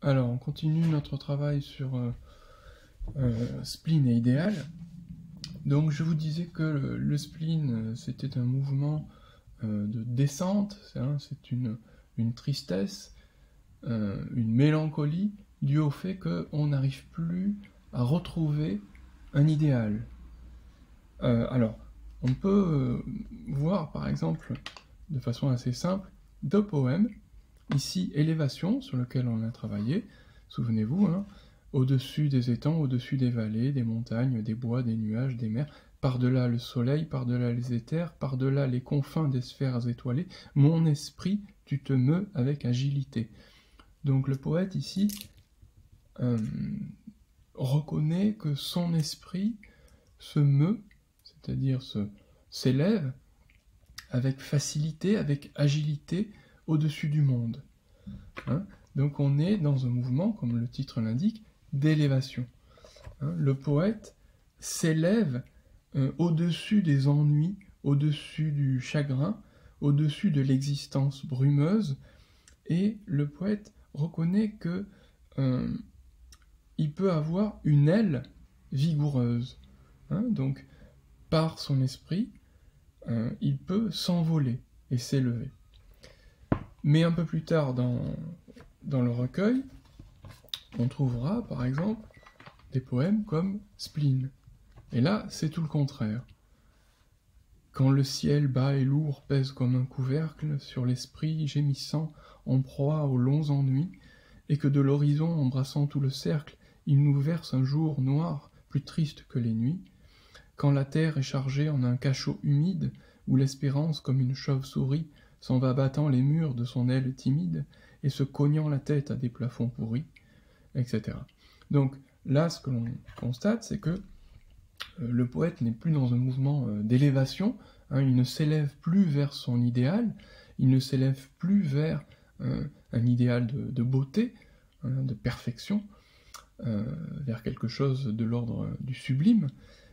Alors, on continue notre travail sur spleen et idéal. Donc, je vous disais que le spleen, c'était un mouvement de descente, c'est une tristesse, une mélancolie due au fait qu'on n'arrive plus à retrouver un idéal. Alors, on peut voir, par exemple, de façon assez simple, deux poèmes. Ici, Élévation, sur lequel on a travaillé, souvenez-vous, au-dessus des étangs, au-dessus des vallées, des montagnes, des bois, des nuages, des mers, par-delà le soleil, par-delà les éthers, par-delà les confins des sphères étoilées, mon esprit, tu te meus avec agilité. Donc le poète ici reconnaît que son esprit se meut, c'est-à-dire s'élève avec facilité, avec agilité, au-dessus du monde. Donc on est dans un mouvement, comme le titre l'indique, d'élévation. Le poète s'élève au-dessus des ennuis, au-dessus du chagrin, au-dessus de l'existence brumeuse, et le poète reconnaît que il peut avoir une aile vigoureuse. Donc, par son esprit, il peut s'envoler et s'élever. Mais un peu plus tard dans le recueil, on trouvera par exemple des poèmes comme Spleen. Et là, c'est tout le contraire. Quand le ciel bas et lourd pèse comme un couvercle sur l'esprit gémissant en proie aux longs ennuis, et que de l'horizon embrassant tout le cercle, il nous verse un jour noir, plus triste que les nuits, quand la terre est chargée en un cachot humide, où l'espérance, comme une chauve-souris, s'en va battant les murs de son aile timide, et se cognant la tête à des plafonds pourris, etc. Donc là, ce que l'on constate, c'est que le poète n'est plus dans un mouvement d'élévation, il ne s'élève plus vers son idéal, il ne s'élève plus vers un idéal de beauté, de perfection, vers quelque chose de l'ordre du sublime,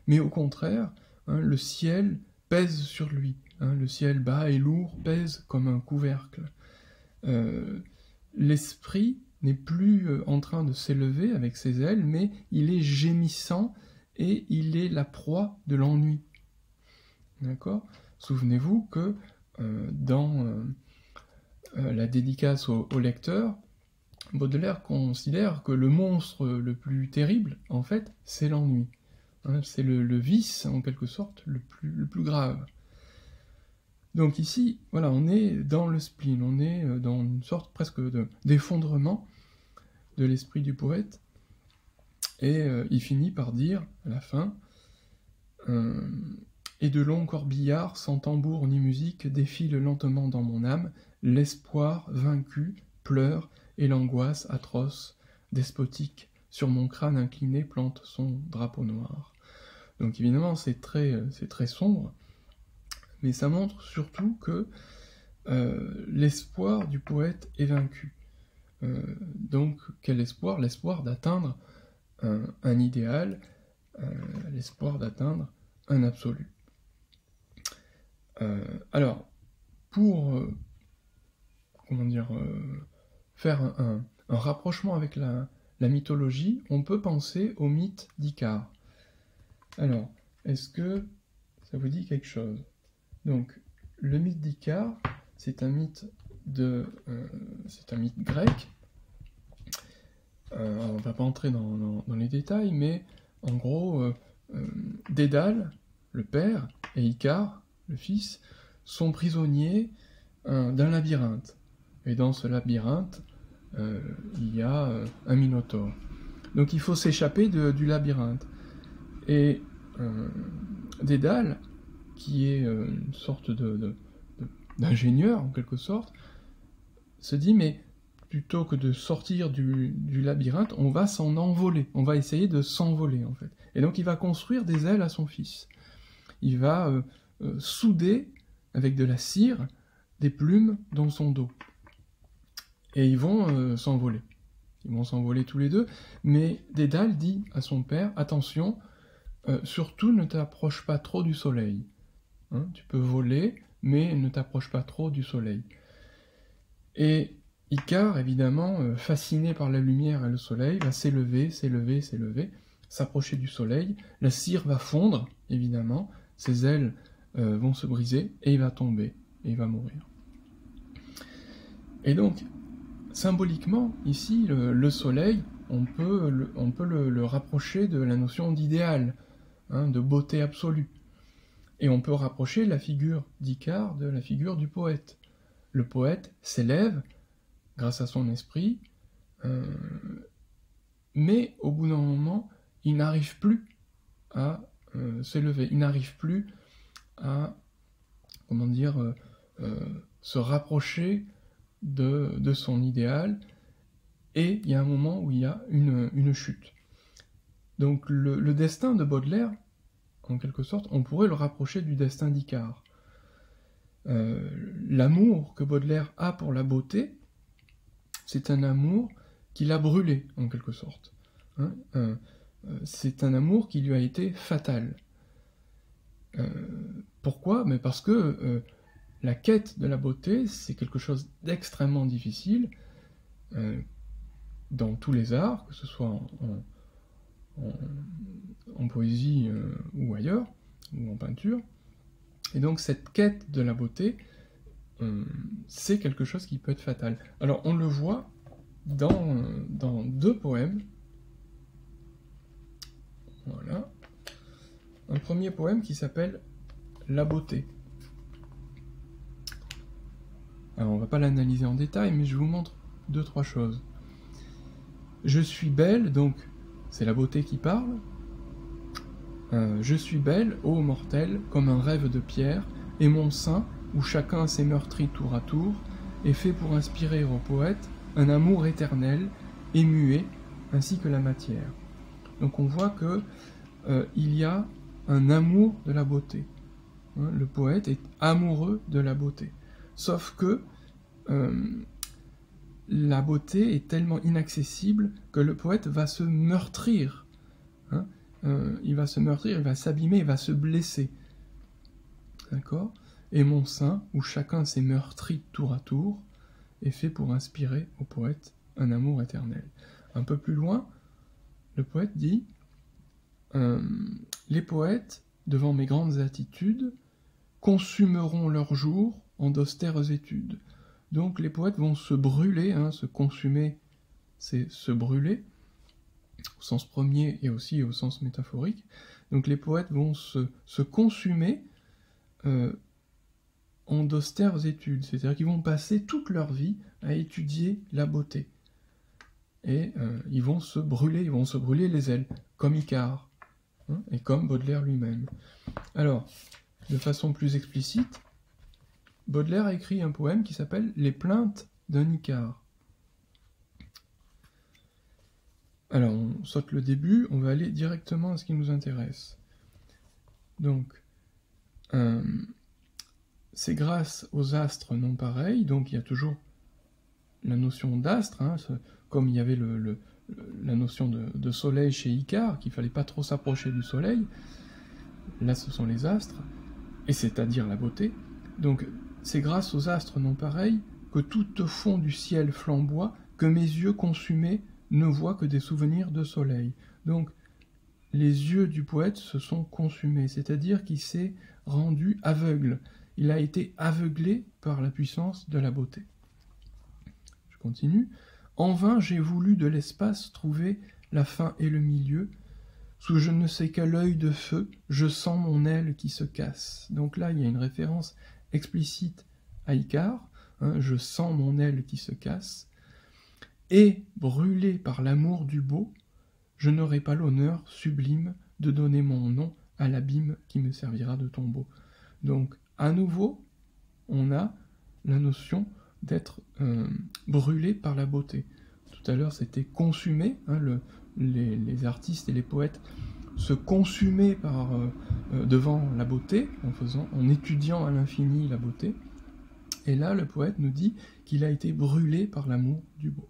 mais au contraire, le ciel pèse sur lui, le ciel bas et lourd pèse comme un couvercle. L'esprit n'est plus en train de s'élever avec ses ailes, mais il est gémissant et il est la proie de l'ennui. D'accord ? Souvenez-vous que dans la dédicace au lecteur, Baudelaire considère que le monstre le plus terrible, en fait, c'est l'ennui. C'est le vice, en quelque sorte, le plus grave. Donc ici, voilà, on est dans le spleen, on est dans une sorte presque d'effondrement de l'esprit du poète, et il finit par dire, à la fin, et de longs corbillards, sans tambour ni musique, défilent lentement dans mon âme, l'espoir vaincu pleure, et l'angoisse atroce, despotique, sur mon crâne incliné plante son drapeau noir. Donc évidemment, c'est très sombre, mais ça montre surtout que l'espoir du poète est vaincu. Donc quel espoir ? L'espoir d'atteindre un idéal, l'espoir d'atteindre un absolu. Alors, pour faire un rapprochement avec la mythologie, on peut penser au mythe d'Icare. Alors, est-ce que ça vous dit quelque chose ? Donc, le mythe d'Icare, c'est un mythe grec. On ne va pas entrer dans les détails, mais en gros, Dédale, le père, et Icare, le fils, sont prisonniers d'un labyrinthe. Et dans ce labyrinthe, il y a un minotaure. Donc il faut s'échapper du labyrinthe. Et Dédale, qui est une sorte d'ingénieur, en quelque sorte, se dit, mais plutôt que de sortir du labyrinthe, on va s'en envoler, on va essayer de s'envoler, en fait. Et donc il va construire des ailes à son fils. Il va souder, avec de la cire, des plumes dans son dos. Et ils vont s'envoler. Ils vont s'envoler tous les deux, mais Dédale dit à son père, attention, surtout ne t'approche pas trop du soleil. Tu peux voler, mais ne t'approche pas trop du soleil. Et Icare, évidemment, fasciné par la lumière et le soleil, va s'élever, s'élever, s'élever, s'approcher du soleil, la cire va fondre, évidemment, ses ailes vont se briser, et il va tomber, et il va mourir. Et donc, symboliquement, ici, le soleil, on peut le rapprocher de la notion d'idéal, hein, de beauté absolue. Et on peut rapprocher la figure d'Icare de la figure du poète. Le poète s'élève grâce à son esprit, mais au bout d'un moment, il n'arrive plus à s'élever, il n'arrive plus à, comment dire, se rapprocher de son idéal, et il y a un moment où il y a une chute. Donc le destin de Baudelaire, en quelque sorte, on pourrait le rapprocher du destin d'Icare. L'amour que Baudelaire a pour la beauté, c'est un amour qui l'a brûlé, en quelque sorte. Hein, c'est un amour qui lui a été fatal. Pourquoi? Mais parce que la quête de la beauté, c'est quelque chose d'extrêmement difficile dans tous les arts, que ce soit en poésie ou ailleurs, ou en peinture. Et donc cette quête de la beauté, c'est quelque chose qui peut être fatal. Alors on le voit dans deux poèmes. Voilà. Un premier poème qui s'appelle « La beauté ». Alors on va pas l'analyser en détail, mais je vous montre deux, trois choses. Je suis belle, donc c'est la beauté qui parle. Je suis belle, ô mortel, comme un rêve de pierre, et mon sein, où chacun s'est meurtri tour à tour, est fait pour inspirer au poète un amour éternel et muet, ainsi que la matière. Donc on voit que il y a un amour de la beauté. Hein, le poète est amoureux de la beauté. Sauf que la beauté est tellement inaccessible que le poète va se meurtrir. Hein, il va se meurtrir, il va s'abîmer, il va se blesser. D'accord ? Et mon sein, où chacun s'est meurtri tour à tour, est fait pour inspirer au poète un amour éternel. Un peu plus loin, le poète dit les poètes, devant mes grandes attitudes, consumeront leurs jours en d'austères études. Donc les poètes vont se brûler, hein, se consumer, c'est se brûler, au sens premier et aussi au sens métaphorique. Donc les poètes vont se consumer en d'austères études, c'est-à-dire qu'ils vont passer toute leur vie à étudier la beauté. Et ils vont se brûler les ailes, comme Icare, hein, et comme Baudelaire lui-même. Alors, de façon plus explicite, Baudelaire a écrit un poème qui s'appelle « Les plaintes d'un Icare ». Alors, on saute le début, on va aller directement à ce qui nous intéresse. Donc, c'est grâce aux astres non pareils, donc il y a toujours la notion d'astre, hein, comme il y avait la notion de soleil chez Icare, qu'il ne fallait pas trop s'approcher du soleil, là ce sont les astres, et c'est-à-dire la beauté. Donc, c'est grâce aux astres non pareils que tout au fond du ciel flamboie, que mes yeux consumés ne voient que des souvenirs de soleil. Donc, les yeux du poète se sont consumés, c'est-à-dire qu'il s'est rendu aveugle. Il a été aveuglé par la puissance de la beauté. Je continue. En vain, j'ai voulu de l'espace trouver la fin et le milieu. Sous je ne sais quel œil de feu, je sens mon aile qui se casse. Donc là, il y a une référence explicite à Icare. Hein, je sens mon aile qui se casse. Et, brûlé par l'amour du beau, je n'aurai pas l'honneur sublime de donner mon nom à l'abîme qui me servira de tombeau. Donc, à nouveau, on a la notion d'être brûlé par la beauté. Tout à l'heure, c'était consumé, hein, les artistes et les poètes se consumaient devant la beauté, en étudiant à l'infini la beauté. Et là, le poète nous dit qu'il a été brûlé par l'amour du beau.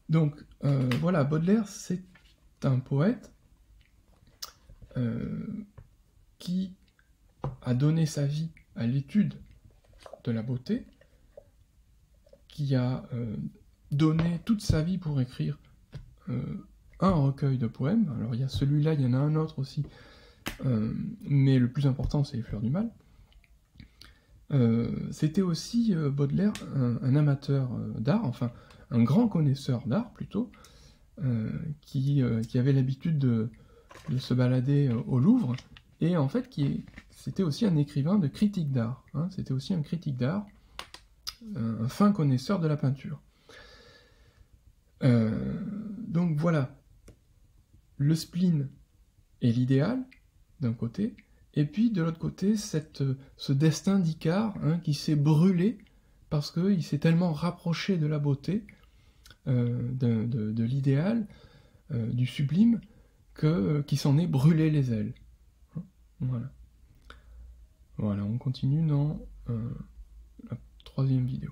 Donc, voilà, Baudelaire, c'est un poète qui a donné sa vie à l'étude de la beauté, qui a donné toute sa vie pour écrire un recueil de poèmes. Alors il y a celui-là, il y en a un autre aussi, mais le plus important c'est Les Fleurs du Mal. C'était aussi Baudelaire un amateur d'art, enfin un grand connaisseur d'art plutôt, qui avait l'habitude de se balader au Louvre, et en fait c'était aussi un écrivain de critique d'art, hein, c'était aussi un critique d'art, un fin connaisseur de la peinture. Donc voilà, le spleen est l'idéal, d'un côté, et puis de l'autre côté, ce destin d'Icare, hein, qui s'est brûlé parce qu'il s'est tellement rapproché de la beauté, de l'idéal, du sublime, qui s'en est brûlé les ailes. Voilà. Voilà, on continue dans la 3e vidéo.